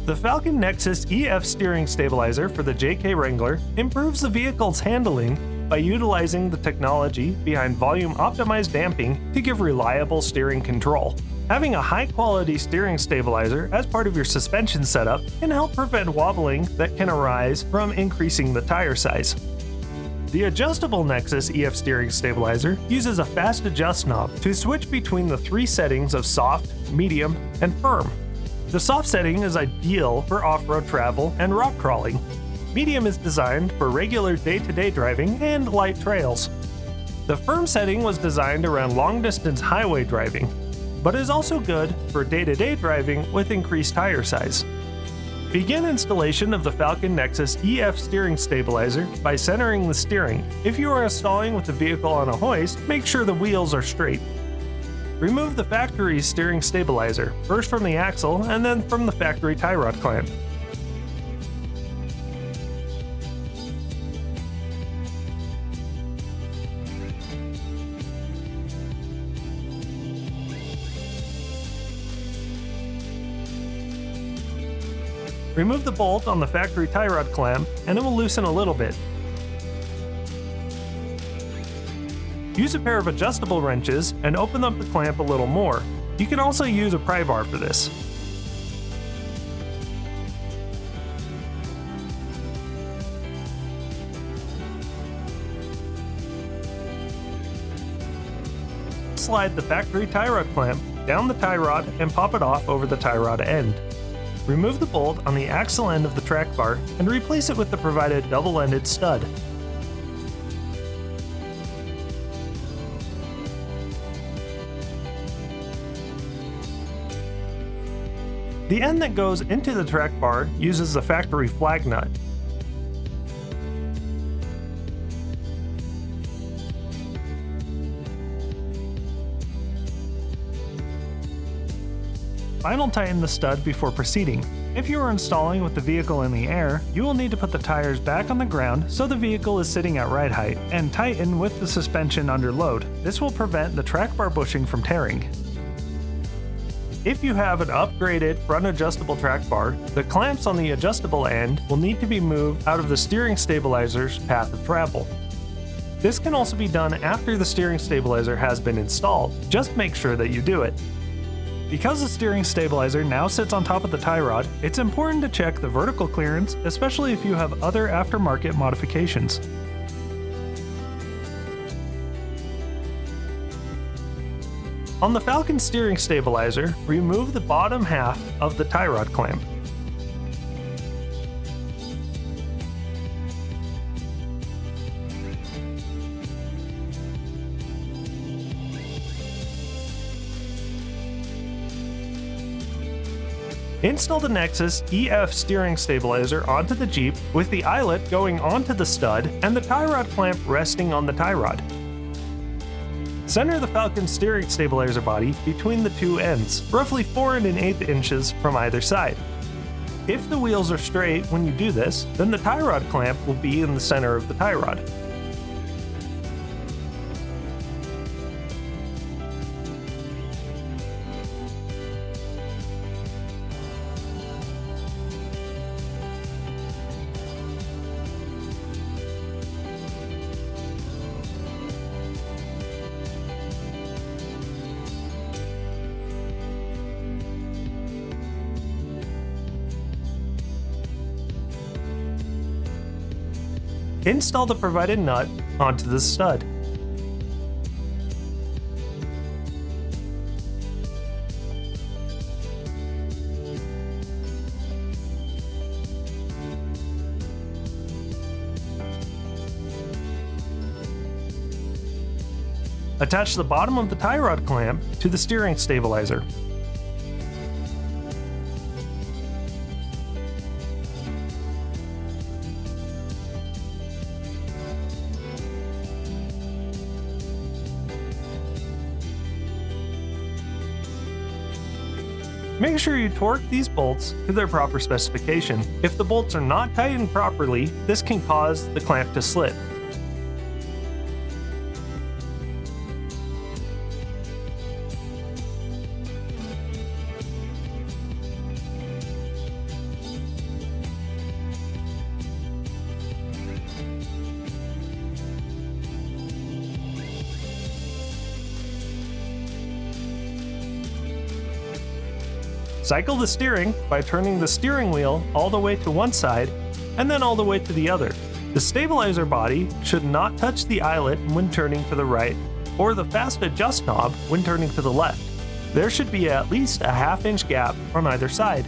The Falcon Nexus EF steering stabilizer for the JK Wrangler improves the vehicle's handling by utilizing the technology behind volume-optimized damping to give reliable steering control. Having a high-quality steering stabilizer as part of your suspension setup can help prevent wobbling that can arise from increasing the tire size. The adjustable Nexus EF steering stabilizer uses a fast adjust knob to switch between the 3 settings of soft, medium, and firm. The soft setting is ideal for off-road travel and rock crawling. Medium is designed for regular day-to-day driving and light trails. The firm setting was designed around long-distance highway driving, but is also good for day-to-day driving with increased tire size. Begin installation of the Falcon Nexus EF steering stabilizer by centering the steering. If you are installing with the vehicle on a hoist, make sure the wheels are straight. Remove the factory steering stabilizer, first from the axle and then from the factory tie rod clamp. Remove the bolt on the factory tie rod clamp and it will loosen a little bit. Use a pair of adjustable wrenches and open up the clamp a little more. You can also use a pry bar for this. Slide the factory tie rod clamp down the tie rod and pop it off over the tie rod end. Remove the bolt on the axle end of the track bar and replace it with the provided double-ended stud. The end that goes into the track bar uses the factory flag nut. Final tighten the stud before proceeding. If you are installing with the vehicle in the air, you will need to put the tires back on the ground so the vehicle is sitting at ride height, and tighten with the suspension under load. This will prevent the track bar bushing from tearing. If you have an upgraded front adjustable track bar, the clamps on the adjustable end will need to be moved out of the steering stabilizer's path of travel. This can also be done after the steering stabilizer has been installed. Just make sure that you do it. Because the steering stabilizer now sits on top of the tie rod, it's important to check the vertical clearance, especially if you have other aftermarket modifications. On the Falcon steering stabilizer, remove the bottom half of the tie rod clamp. Install the Nexus EF steering stabilizer onto the Jeep with the eyelet going onto the stud and the tie rod clamp resting on the tie rod. Center the Falcon steering stabilizer body between the 2 ends, roughly 4 1/8 inches from either side. If the wheels are straight when you do this, then the tie rod clamp will be in the center of the tie rod. Install the provided nut onto the stud. Attach the bottom of the tie rod clamp to the steering stabilizer. Make sure you torque these bolts to their proper specification. If the bolts are not tightened properly, this can cause the clamp to slip. Cycle the steering by turning the steering wheel all the way to one side and then all the way to the other. The stabilizer body should not touch the eyelet when turning to the right or the fast adjust knob when turning to the left. There should be at least a 1/2 inch gap on either side.